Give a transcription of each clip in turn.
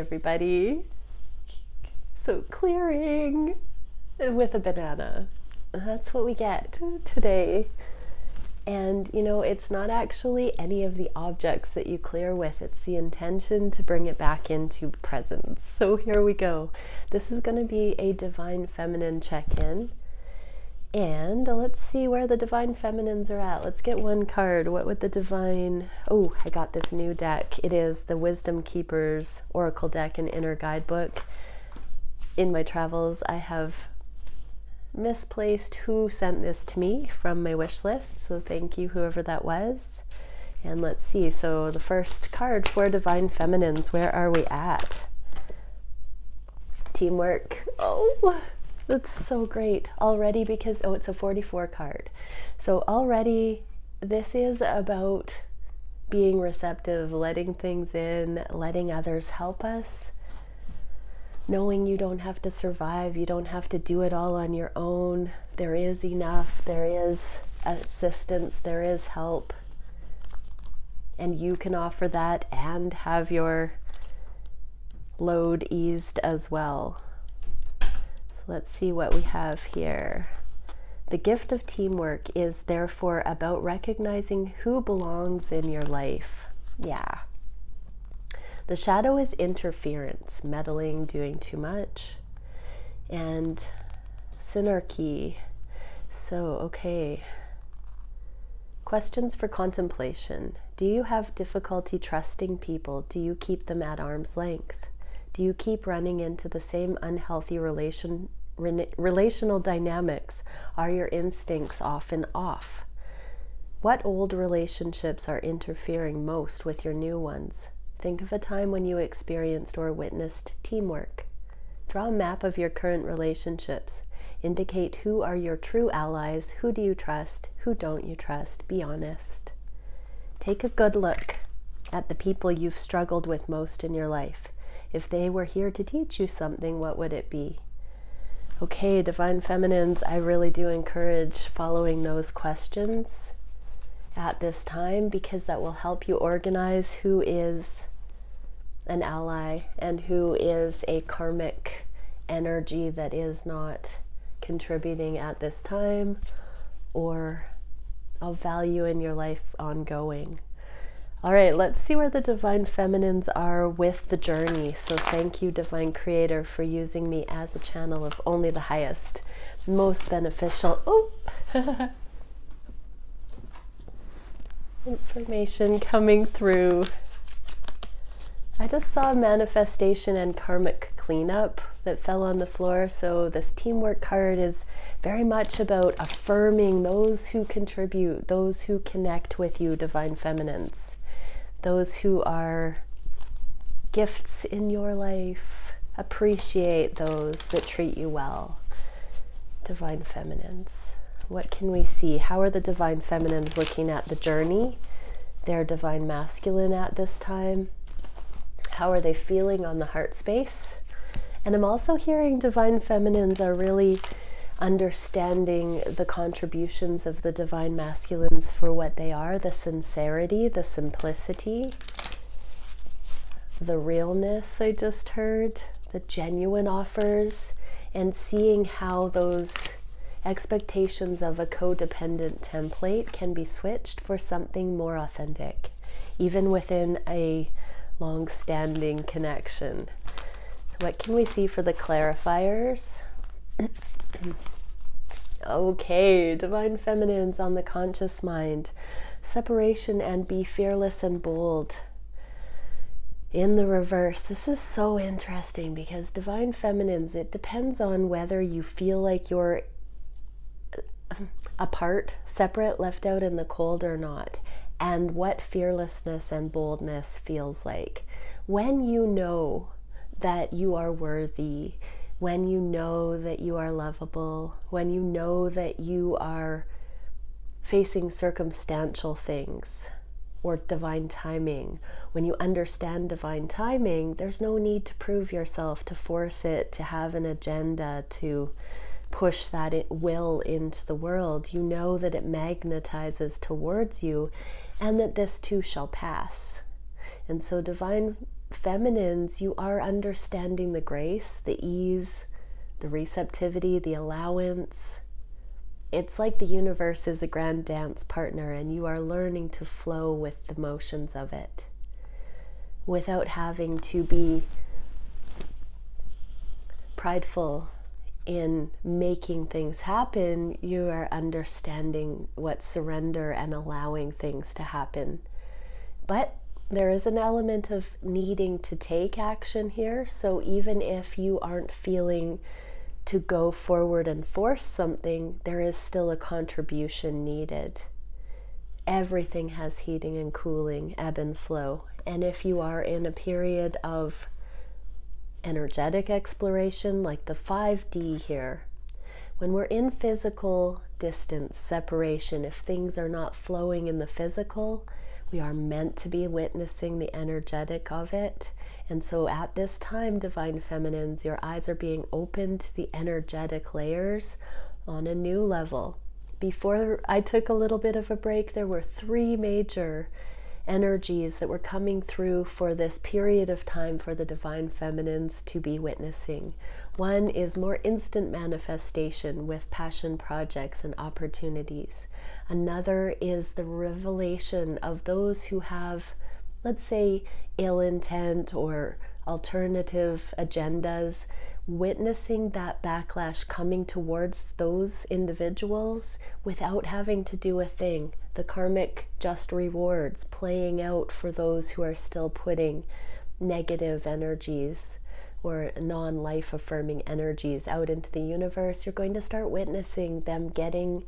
Everybody. So clearing with a banana. That's what we get today. And you know, it's not actually any of the objects that you clear with, it's the intention to bring it back into presence. So here we go. This is going to be a Divine Feminine check-in. And let's see where the Divine Feminines are at. Let's get one card. What would the Divine... Oh, I got this new deck. It is the Wisdom Keepers Oracle deck and Inner Guidebook. In my travels, I have misplaced who sent this to me from my wish list. So thank you, whoever that was. And let's see. So the first card for Divine Feminines, where are we at? Teamwork. Oh... That's so great already because, oh, it's a 44 card. So already this is about being receptive, letting things in, letting others help us, knowing you don't have to survive, you don't have to do it all on your own. There is enough, there is assistance, there is help, and you can offer that and have your load eased as well. Let's see what we have here. The gift of teamwork is therefore about recognizing who belongs in your life. Yeah. The shadow is interference, meddling, doing too much, and synarchy. So, okay. Questions for contemplation. Do you have difficulty trusting people? Do you keep them at arm's length? Do you keep running into the same unhealthy relational dynamics? Are your instincts often off? What old relationships are interfering most with your new ones? Think of a time when you experienced or witnessed teamwork. Draw a map of your current relationships. Indicate who are your true allies, who do you trust, who don't you trust. Be honest. Take a good look at the people you've struggled with most in your life. If they were here to teach you something, what would it be? Okay, Divine Feminines, I really do encourage following those questions at this time because that will help you organize who is an ally and who is a karmic energy that is not contributing at this time or of value in your life ongoing. All right, let's see where the Divine Feminines are with the journey. So thank you, Divine Creator, for using me as a channel of only the highest, most beneficial information coming through. I just saw manifestation and karmic cleanup that fell on the floor. So this teamwork card is very much about affirming those who contribute, those who connect with you, Divine Feminines. Those who are gifts in your life. Appreciate those that treat you well. Divine Feminines. What can we see? How are the Divine Feminines looking at the journey? Their Divine Masculine at this time. How are they feeling on the heart space? And I'm also hearing Divine Feminines are really understanding the contributions of the Divine Masculines for what they are, the sincerity, the simplicity, the realness I just heard, the genuine offers, and seeing how those expectations of a codependent template can be switched for something more authentic, even within a long-standing connection. So what can we see for the clarifiers? Okay, Divine Feminines on the conscious mind. Separation and be fearless and bold. In the reverse, this is so interesting because Divine Feminines, it depends on whether you feel like you're apart, separate, left out in the cold or not, and what fearlessness and boldness feels like. When you know that you are worthy, when you know that you are lovable, when you know that you are facing circumstantial things or divine timing, when you understand divine timing, there's no need to prove yourself, to force it, to have an agenda, to push that will into the world. You know that it magnetizes towards you and that this too shall pass. And so Divine feminines, you are understanding the grace, the ease, the receptivity, the allowance. It's like the universe is a grand dance partner and you are learning to flow with the motions of it without having to be prideful in making things happen. You are understanding what surrender and allowing things to happen. But there is an element of needing to take action here. So even if you aren't feeling to go forward and force something, there is still a contribution needed. Everything has heating and cooling, ebb and flow. And if you are in a period of energetic exploration, like the 5D here, when we're in physical distance, separation, if things are not flowing in the physical, we are meant to be witnessing the energetic of it. And so at this time, Divine Feminines, your eyes are being opened to the energetic layers on a new level. Before I took a little bit of a break, there were 3 major energies that were coming through for this period of time for the Divine Feminines to be witnessing. One is more instant manifestation with passion projects and opportunities. Another is the revelation of those who have, let's say, ill intent or alternative agendas, witnessing that backlash coming towards those individuals without having to do a thing. The karmic just rewards playing out for those who are still putting negative energies or non-life affirming energies out into the universe. You're going to start witnessing them getting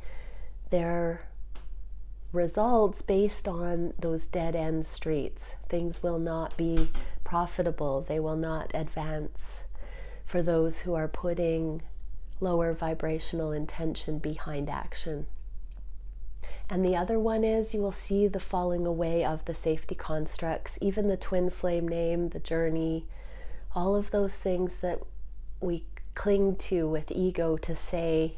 their results based on those dead-end streets. Things will not be profitable. They will not advance for those who are putting lower vibrational intention behind action. And the other one is you will see the falling away of the safety constructs, even the twin flame name, the journey, all of those things that we cling to with ego to say,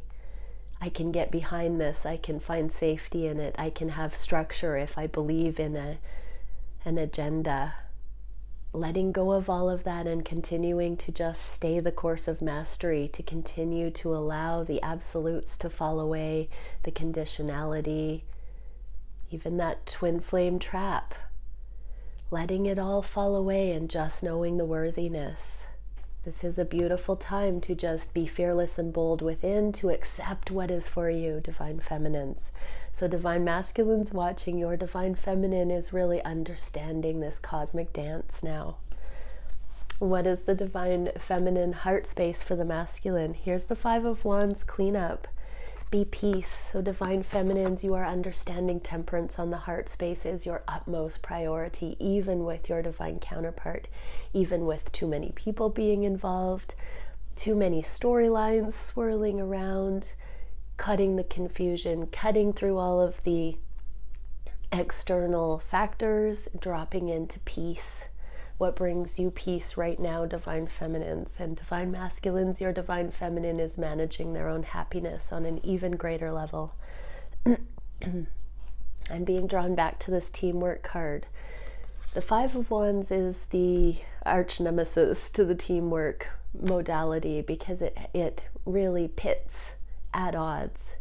I can get behind this, I can find safety in it, I can have structure if I believe in an agenda. Letting go of all of that and continuing to just stay the course of mastery, to continue to allow the absolutes to fall away, the conditionality, even that twin flame trap. Letting it all fall away and just knowing the worthiness. This is a beautiful time to just be fearless and bold within, to accept what is for you, Divine Feminines. So Divine Masculines watching, your Divine Feminine is really understanding this cosmic dance now. What is the Divine Feminine heart space for the masculine? Here's the 5 of Wands, clean up. Be peace. So Divine Feminines, you are understanding temperance on the heart space is your utmost priority, even with your divine counterpart, even with too many people being involved, too many storylines swirling around, cutting the confusion, cutting through all of the external factors, dropping into peace. What brings you peace right now, Divine Feminines? And Divine Masculines, your Divine Feminine is managing their own happiness on an even greater level. I'm being drawn back to this teamwork card. The 5 of Wands is the arch nemesis to the teamwork modality because it really pits at odds.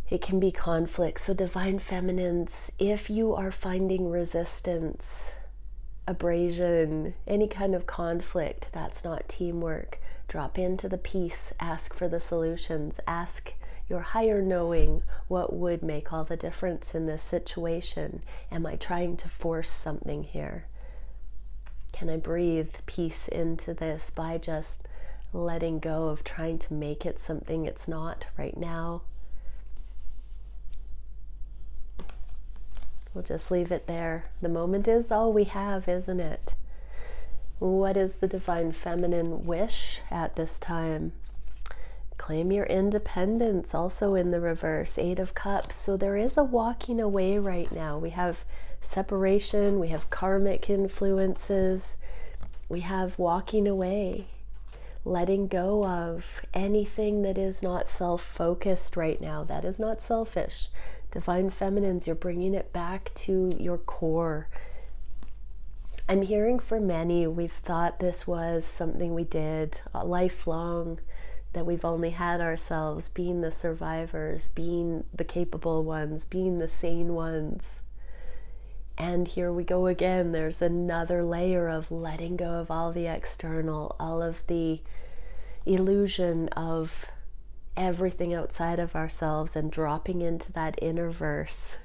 It can be conflict. So Divine Feminines, if you are finding resistance, abrasion, any kind of conflict, that's not teamwork. Drop into the peace, ask for the solutions, ask your higher knowing what would make all the difference in this situation. Am I trying to force something here? Can I breathe peace into this by just letting go of trying to make it something it's not right now? We'll just leave it there. The moment is all we have, isn't it? What is the Divine Feminine wish at this time? Claim your independence, also in the reverse, 8 of Cups. So there is a walking away right now. We have separation, we have karmic influences, we have walking away, letting go of anything that is not self-focused right now, that is not selfish. Divine Feminines, you're bringing it back to your core. I'm hearing for many, we've thought this was something we did lifelong, that we've only had ourselves, being the survivors, being the capable ones, being the sane ones. And here we go again. There's another layer of letting go of all the external, all of the illusion of everything outside of ourselves, and dropping into that inner verse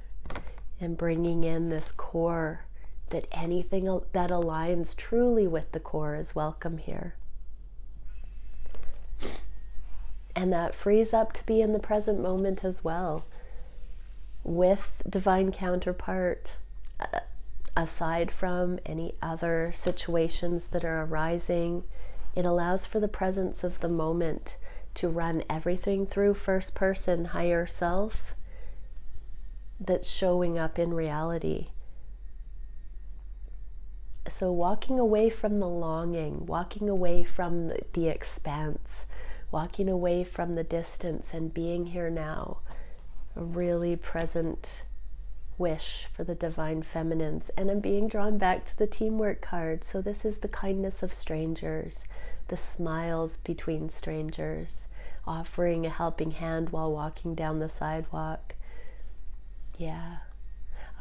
and bringing in this core, that anything that aligns truly with the core is welcome here. And that frees up to be in the present moment as well, with divine counterpart, aside from any other situations that are arising. It allows for the presence of the moment to run everything through first person, higher self, that's showing up in reality. So walking away from the longing, walking away from the expanse, walking away from the distance, and being here now. A really present wish for the divine feminines. And I'm being drawn back to the teamwork card. So this is the kindness of strangers, the smiles between strangers, offering a helping hand while walking down the sidewalk. Yeah.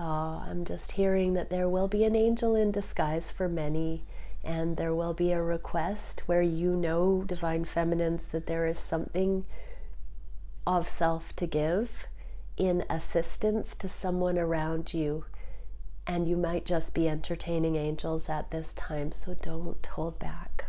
Oh, I'm just hearing that there will be an angel in disguise for many, and there will be a request where you know, divine feminines, that there is something of self to give in assistance to someone around you, and you might just be entertaining angels at this time, so don't hold back.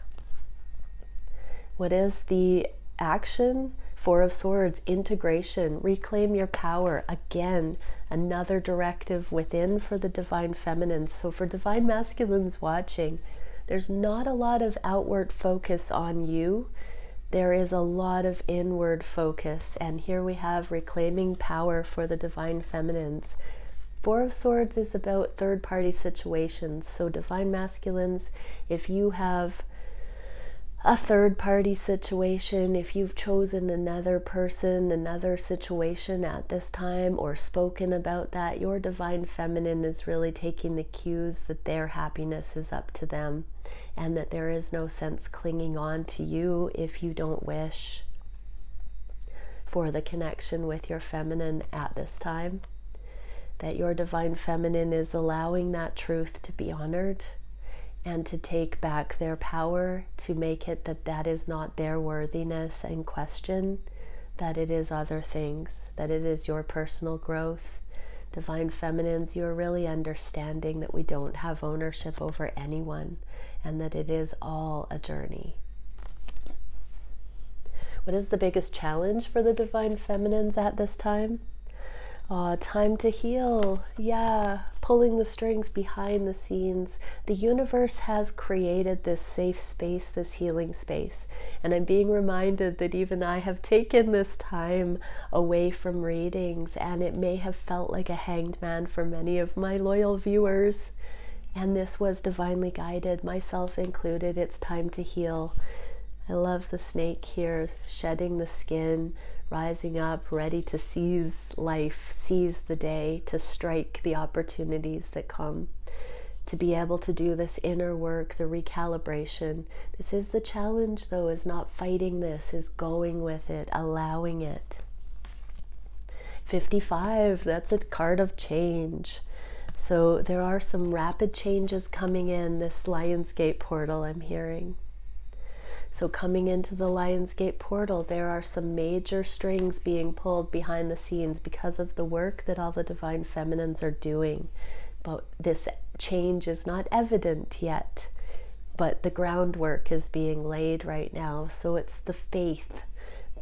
What is the action? Four of Swords, integration, reclaim your power. Again, another directive within for the divine feminines. So for divine masculines watching, there's not a lot of outward focus on you. There is a lot of inward focus. And here we have reclaiming power for the divine feminines. Four of Swords is about third-party situations. So divine masculines, if you have a third-party situation, if you've chosen another person, another situation at this time, or spoken about that, your divine feminine is really taking the cues that their happiness is up to them, and that there is no sense clinging on to you if you don't wish for the connection with your feminine at this time. That your divine feminine is allowing that truth to be honored, and to take back their power, to make it that that is not their worthiness in question, that it is other things, that it is your personal growth. Divine feminines, you're really understanding that we don't have ownership over anyone, and that it is all a journey. What is the biggest challenge for the divine feminines at this time? Time to heal. Yeah, pulling the strings behind the scenes. The universe has created this safe space, this healing space. And I'm being reminded that even I have taken this time away from readings, and it may have felt like a hanged man for many of my loyal viewers. And this was divinely guided, myself included. It's time to heal. I love the snake here, shedding the skin, rising up, ready to seize life, seize the day, to strike the opportunities that come, to be able to do this inner work, the recalibration. This is the challenge, though, is not fighting this, is going with it, allowing it. 55, that's a card of change. So there are some rapid changes coming in this Lionsgate portal, I'm hearing. So coming into the Lionsgate portal, there are some major strings being pulled behind the scenes because of the work that all the divine feminines are doing. But this change is not evident yet, but the groundwork is being laid right now. So it's the faith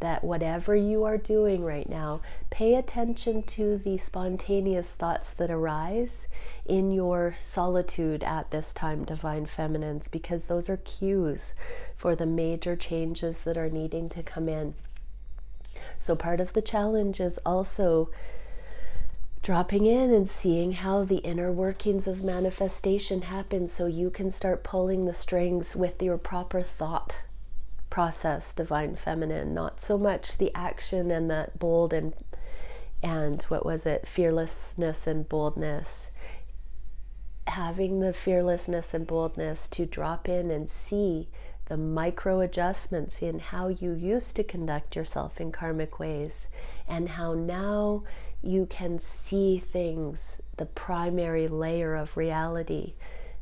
that whatever you are doing right now, pay attention to the spontaneous thoughts that arise in your solitude at this time, divine feminines, because those are cues for the major changes that are needing to come in. So part of the challenge is also dropping in and seeing how the inner workings of manifestation happen, so you can start pulling the strings with your proper thought process, divine feminine, not so much the action and the bold and what was it, fearlessness and boldness. having the fearlessness and boldness to drop in and see the micro adjustments in how you used to conduct yourself in karmic ways, and how now you can see things, the primary layer of reality,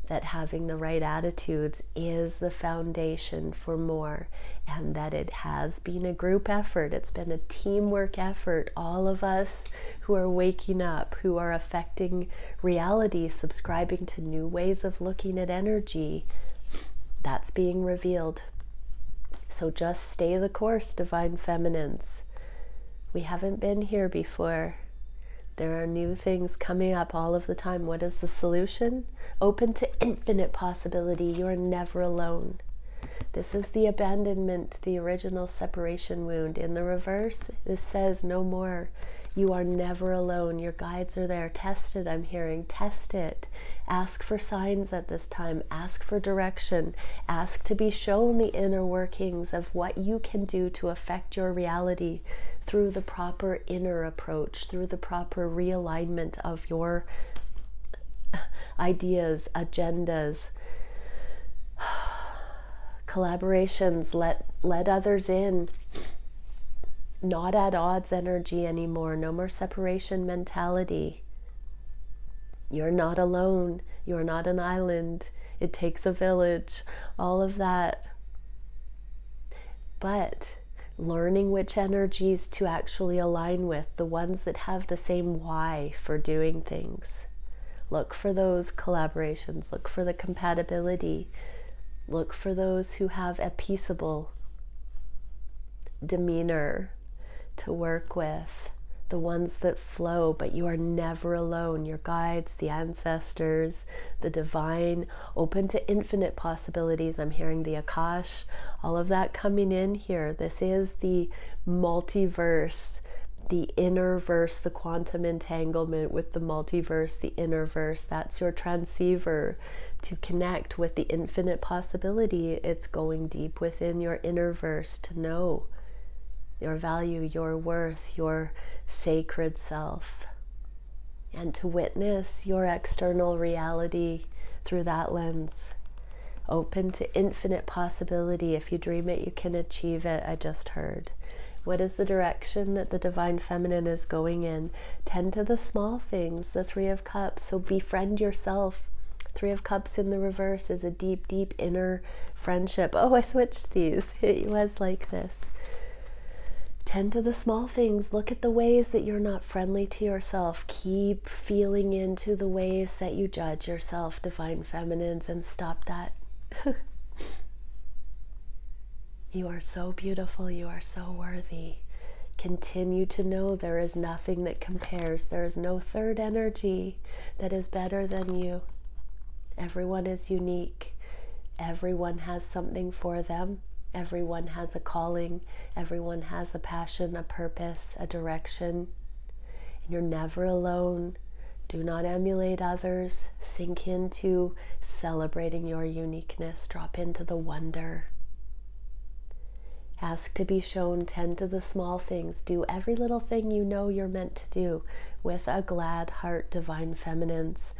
that having the right attitudes is the foundation for more, and that it has been a group effort. It's been a teamwork effort. All of us who are waking up, who are affecting reality, subscribing to new ways of looking at energy, that's being revealed. So just stay the course, Divine Feminines. We haven't been here before. There are new things coming up all of the time. What is the solution? Open to infinite possibility. You are never alone. This is the abandonment, the original separation wound. In the reverse, this says no more. You are never alone. Your guides are there. Test it, I'm hearing. Test it. Ask for signs at this time. Ask for direction. Ask to be shown the inner workings of what you can do to affect your reality through the proper inner approach, through the proper realignment of your ideas, agendas, collaborations. Let others in. Not at odds energy anymore. No more separation mentality. You're not alone. You're not an island. It takes a village. All of that. But learning which energies to actually align with, the ones that have the same why for doing things. Look for those collaborations. Look for the compatibility. Look for those who have a peaceable demeanor to work with, the ones that flow. But you are never alone. Your guides, the ancestors, the divine, open to infinite possibilities. I'm hearing the Akash, all of that coming in here. This is the multiverse, the inner verse, the quantum entanglement with the multiverse, the inner verse. That's your transceiver to connect with the infinite possibility. It's going deep within your inner verse to know your value, your worth, your sacred self, and to witness your external reality through that lens. Open to infinite possibility. If you dream it, you can achieve it. I just heard. What is the direction that the Divine Feminine is going in? Tend to the small things, the Three of Cups. So befriend yourself. Three of Cups in the reverse is a deep, deep inner friendship. Oh, I switched these. It was like this. Tend to the small things. Look at the ways that you're not friendly to yourself. Keep feeling into the ways that you judge yourself, Divine Feminines, and stop that. You are so beautiful. You are so worthy. Continue to know there is nothing that compares. There is no third energy that is better than you. Everyone is unique. Everyone has something for them. Everyone has a calling. Everyone has a passion, a purpose, a direction. And you're never alone. Do not emulate others. Sink into celebrating your uniqueness. Drop into the wonder. Ask to be shown. Tend to the small things. Do every little thing you know you're meant to do with a glad heart, Divine Feminines.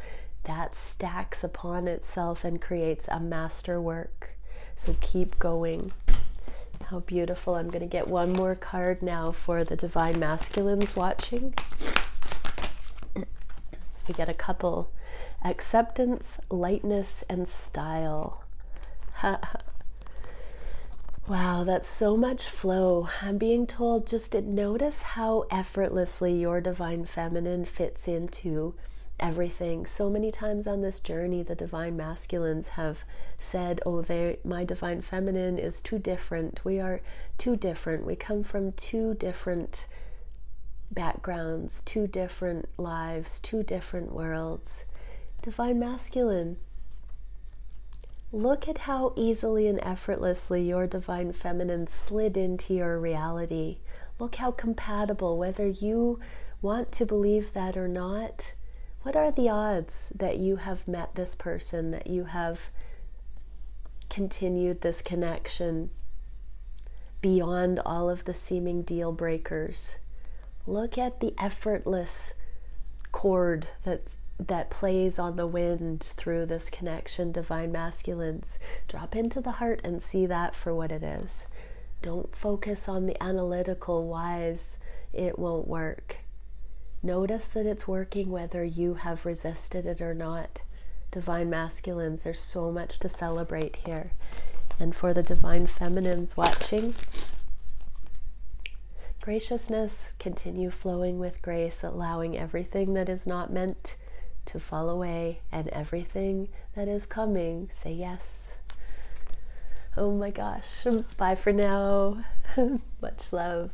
That stacks upon itself and creates a masterwork. So keep going. How beautiful. I'm going to get one more card now for the Divine Masculines watching. We get a couple. Acceptance, lightness, and style. Wow, that's so much flow. I'm being told just to notice how effortlessly your Divine Feminine fits into everything. So many times on this journey, the Divine Masculines have said, oh, my Divine Feminine is too different. We are too different. We come from two different backgrounds, two different lives, two different worlds. Divine Masculine, look at how easily and effortlessly your Divine Feminine slid into your reality. Look how compatible, whether you want to believe that or not. What are the odds that you have met this person, that you have continued this connection beyond all of the seeming deal breakers? Look at the effortless chord that that plays on the wind through this connection, divine masculines. Drop into the heart and see that for what it is. Don't focus on the analytical whys. It won't work. Notice that it's working whether you have resisted it or not. Divine masculines, there's so much to celebrate here. And for the divine feminines watching, graciousness, continue flowing with grace, allowing everything that is not meant to fall away, and everything that is coming, say yes. Oh my gosh, bye for now. Much love.